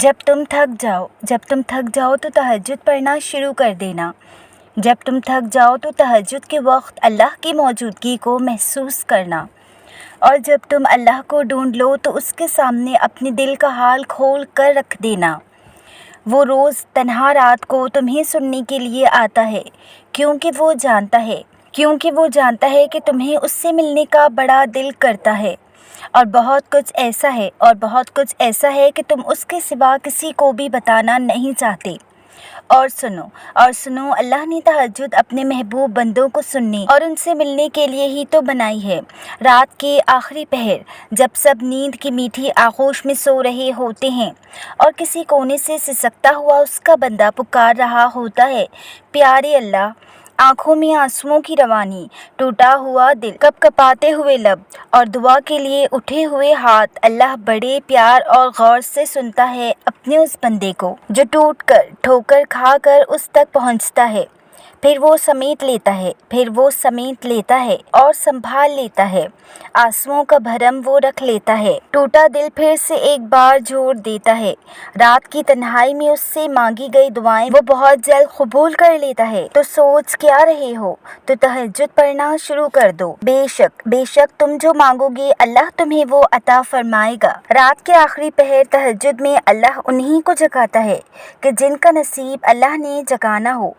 जब तुम थक जाओ तो तहज्जुद पढ़ना शुरू कर देना। जब तुम थक जाओ तो तहज्जुद के वक्त अल्लाह की मौजूदगी को महसूस करना। और जब तुम अल्लाह को ढूंढ लो तो उसके सामने अपने दिल का हाल खोल कर रख देना। वो रोज़ तन्हा रात को तुम्हें सुनने के लिए आता है, क्योंकि वो जानता है कि तुम्हें उससे मिलने का बड़ा दिल करता है। और बहुत कुछ ऐसा है कि तुम उसके सिवा किसी को भी बताना नहीं चाहते। और सुनो, अल्लाह ने तहज्जुद अपने महबूब बंदों को सुनने और उनसे मिलने के लिए ही तो बनाई है। रात के आखिरी पहर, जब सब नींद की मीठी आगोश में सो रहे होते हैं और किसी कोने से सिसकता हुआ उसका बंदा पुकार रहा होता है, प्यारे अल्लाह। आँखों में आंसुओं की रवानी, टूटा हुआ दिल, कपकपाते हुए लब और दुआ के लिए उठे हुए हाथ, अल्लाह बड़े प्यार और गौर से सुनता है अपने उस बंदे को जो टूटकर ठोकर खाकर उस तक पहुंचता है। फिर वो समेट लेता है और संभाल लेता है। आंसुओं का भरम वो रख लेता है। टूटा दिल फिर से एक बार जोड़ देता है। रात की तन्हाई में उससे मांगी गई दुआएं वो बहुत जल्द कबूल लेता है। तो सोच क्या रहे हो? तो तहज्जुद पढ़ना शुरू कर दो। बेशक तुम जो मांगोगे अल्लाह तुम्हें वो अता फरमाएगा। रात के आखिरी पहर तहज्जुद में अल्लाह उन्हीं को जगाता है कि जिनका नसीब अल्लाह ने जगाना हो।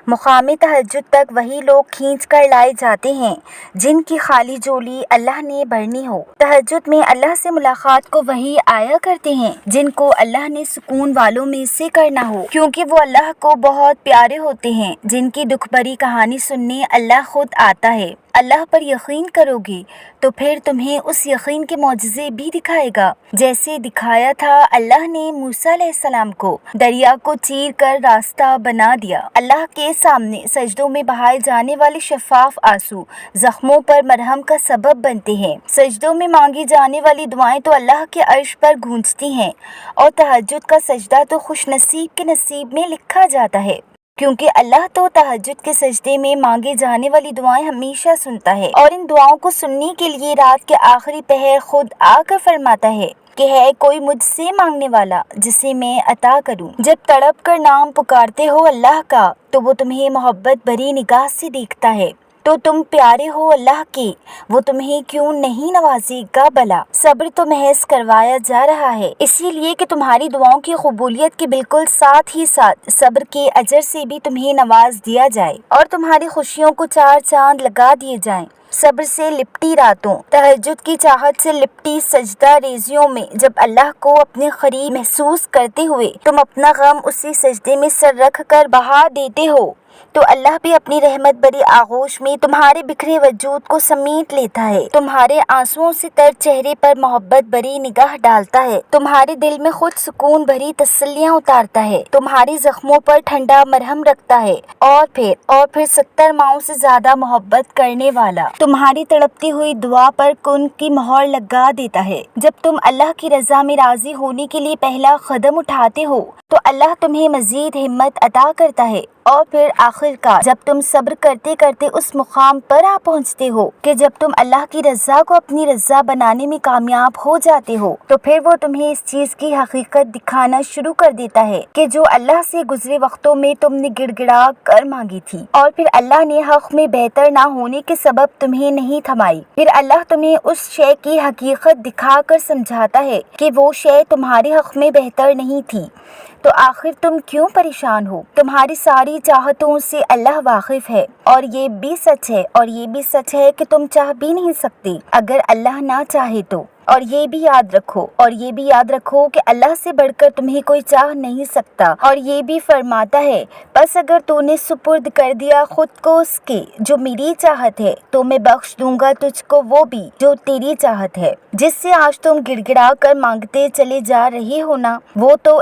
मुकाम तहज्जुद तक वही लोग खींच कर लाए जाते हैं जिनकी खाली झोली अल्लाह ने भरनी हो। तहज्जुद में अल्लाह से मुलाकात को वही आया करते हैं जिनको अल्लाह ने सुकून वालों में से करना हो, क्योंकि वो अल्लाह को बहुत प्यारे होते हैं। जिनकी दुख भरी कहानी सुनने अल्लाह खुद आता है। अल्लाह पर यकीन करोगे तो फिर तुम्हें उस यकीन के मौजज़े भी दिखाएगा, जैसे दिखाया था अल्लाह ने मूसा अलैहिस्सलाम को। दरिया को चीर कर रास्ता बना दिया। अल्लाह के सामने सजदों में बहाए जाने वाले शफाफ आंसू जख्मों पर मरहम का सबब बनते हैं। सजदों में मांगी जाने वाली दुआएं तो अल्लाह के अर्श पर गूंजती हैं और तहज्जुद का सजदा तो खुशनसीब के नसीब में लिखा जाता है, क्योंकि अल्लाह तो तहज्जुद के सजदे में मांगे जाने वाली दुआएं हमेशा सुनता है। और इन दुआओं को सुनने के लिए रात के आखिरी पहर खुद आकर फरमाता है कि है कोई मुझसे मांगने वाला जिसे मैं अता करूं। जब तड़प कर नाम पुकारते हो अल्लाह का तो वो तुम्हें मोहब्बत भरी निगाह से देखता है। तो तुम प्यारे हो अल्लाह के, वो तुम्हें क्यों नहीं नवाजेगा भला। सब्र तो महज करवाया जा रहा है, इसीलिए कि तुम्हारी दुआओं की कबूलियत के बिल्कुल साथ ही साथ सब्र के अजर से भी तुम्हें नवाज दिया जाए और तुम्हारी खुशियों को चार चांद लगा दिए जाएं। सब्र से लिपटी रातों, तहज्जुद की चाहत से लिपटी सजदा रेजियों में जब अल्लाह को अपने करीब महसूस करते हुए तुम अपना गम उसी सजदे में सर रख कर बहा देते हो, तो अल्लाह भी अपनी रहमत भरी आगोश में तुम्हारे बिखरे वजूद को समेट लेता है। तुम्हारे आंसुओं से तर चेहरे पर मोहब्बत भरी निगाह डालता है। तुम्हारे दिल में खुद सुकून भरी तसल्लियां उतारता है। तुम्हारी जख्मों पर ठंडा मरहम रखता है और फिर 70 माओं से ज्यादा मोहब्बत करने वाला तुम्हारी तड़पती हुई दुआ पर कुन की मोहर लगा देता है। जब तुम अल्लाह की रजा में राजी होने के लिए पहला कदम उठाते हो तो अल्लाह तुम्हें मजीद हिम्मत अता करता है। और फिर आखिरकार जब तुम सब्र करते करते उस मुकाम पर आ पहुंचते हो कि जब तुम अल्लाह की रजा को अपनी रजा बनाने में कामयाब हो जाते हो, तो फिर वो तुम्हें इस चीज की हकीकत दिखाना शुरू कर देता है कि जो अल्लाह से गुजरे वक्तों में तुमने गिड़गिड़ा कर मांगी थी और फिर अल्लाह ने हक में बेहतर ना होने के सबब तुम्हें नहीं थमाई। फिर अल्लाह तुम्हें उस शय की हकीकत दिखा कर समझाता है कि वो शय तुम्हारे हक में बेहतर नहीं थी, तो आखिर तुम क्यों परेशान हो। तुम्हारी सारी चाहतों से अल्लाह वाकिफ है और ये भी सच है कि तुम चाह भी नहीं सकते अगर अल्लाह ना चाहे तो। और ये भी याद रखो कि अल्लाह से बढ़कर तुम्हें कोई चाह नहीं सकता। और ये भी फरमाता है, बस अगर तूने सुपुर्द कर दिया खुद को उसके जो मेरी चाहत है तो मैं बख्श दूंगा तुझको वो भी जो तेरी चाहत है। जिससे आज तुम गिड़गिड़ा कर मांगते चले जा रहे हो ना, वो तो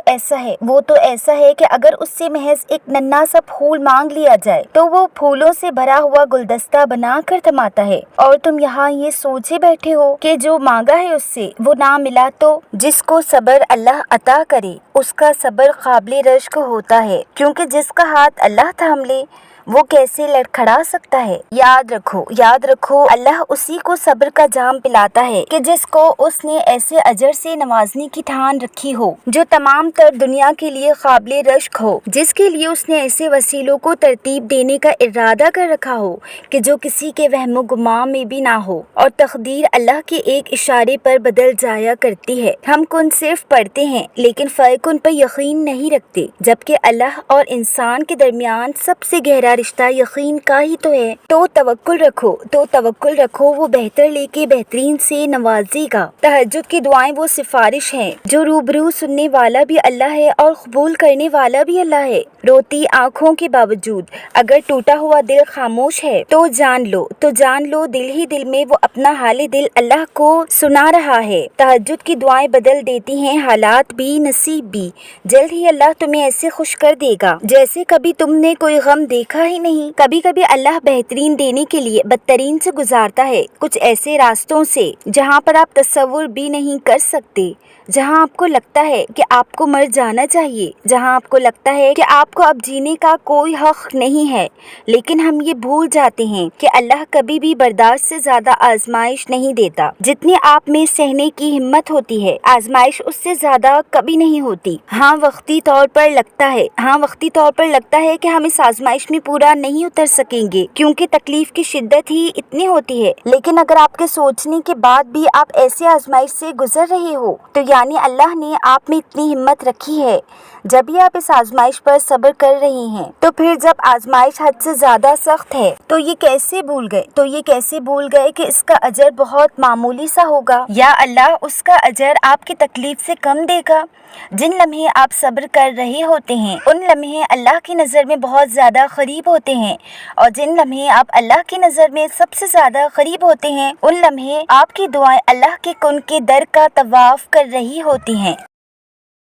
ऐसा है कि अगर उससे महज एक नन्हा सा फूल मांग लिया जाए तो वो फूलों से भरा हुआ गुलदस्ता बना कर थमाता है। और तुम यहाँ ये सोचे बैठे हो कि जो मांगा है उससे वो ना मिला तो जिसको सब्र अल्लाह अता करे उसका सब्र काबिल रश्क होता है, क्योंकि जिसका हाथ अल्लाह थाम ले وہ کیسے لڑکھڑا سکتا ہے؟ یاد رکھو اللہ اسی کو صبر کا جام پلاتا ہے کہ جس کو اس نے ایسے اجر سے نوازنے کی ٹھان رکھی ہو جو تمام تر دنیا کے لیے قابل رشک ہو، جس کے لیے اس نے ایسے وسیلوں کو ترتیب دینے کا ارادہ کر رکھا ہو کہ جو کسی کے وہم و گمان میں بھی نہ ہو، اور تقدیر اللہ کے ایک اشارے پر بدل جایا کرتی ہے۔ ہم کن صرف پڑھتے ہیں لیکن فیکن پر یقین نہیں رکھتے، جبکہ اللہ اور انسان کے درمیان سب سے گہرا رشتہ یقین کا ہی تو ہے۔ تو توکل رکھو وہ بہتر لے کے بہترین سے نوازے گا۔ تہجد کی دعائیں وہ سفارش ہیں جو روبرو سننے والا بھی اللہ ہے اور قبول کرنے والا بھی اللہ ہے۔ روتی آنکھوں کے باوجود اگر ٹوٹا ہوا دل خاموش ہے تو جان لو دل ہی دل میں وہ اپنا حال دل اللہ کو سنا رہا ہے۔ تہجد کی دعائیں بدل دیتی ہیں حالات بھی، نصیب بھی۔ جلد ہی اللہ تمہیں ایسے خوش کر دے گا جیسے کبھی تم نے کوئی غم دیکھا ہی نہیں۔ کبھی کبھی اللہ بہترین دینے کے لیے بدترین سے گزارتا ہے، کچھ ایسے راستوں سے جہاں پر آپ تصور بھی نہیں کر سکتے، جہاں آپ کو لگتا ہے کہ آپ کو مر جانا چاہیے، جہاں آپ کو لگتا ہے کہ آپ کو اب جینے کا کوئی حق نہیں ہے، لیکن ہم یہ بھول جاتے ہیں کہ اللہ کبھی بھی برداشت سے زیادہ آزمائش نہیں دیتا۔ جتنی آپ میں سہنے کی ہمت ہوتی ہے، آزمائش اس سے زیادہ کبھی نہیں ہوتی۔ ہاں وقتی طور پر لگتا ہے کہ ہم اس آزمائش میں پورا نہیں اتر سکیں گے کیونکہ تکلیف کی شدت ہی اتنی ہوتی ہے، لیکن اگر آپ کے سوچنے کے بعد بھی آپ ایسی آزمائش سے گزر رہے ہو تو یعنی اللہ نے آپ میں اتنی ہمت رکھی ہے۔ جب بھی آپ اس آزمائش پر صبر کر رہے ہیں تو پھر جب آزمائش حد سے زیادہ سخت ہے تو یہ کیسے بھول گئے کہ اس کا اجر بہت معمولی سا ہوگا، یا اللہ اس کا اجر آپ کی تکلیف سے کم دے گا۔ جن لمحے آپ صبر کر رہے ہوتے ہیں ان لمحے اللہ کی نظر میں بہت زیادہ قریب ہوتے ہیں، اور جن لمحے آپ اللہ کی نظر میں سب سے زیادہ قریب ہوتے ہیں ان لمحے آپ کی دعائیں اللہ کے کن کے در کا طواف کر رہی ہوتی ہیں۔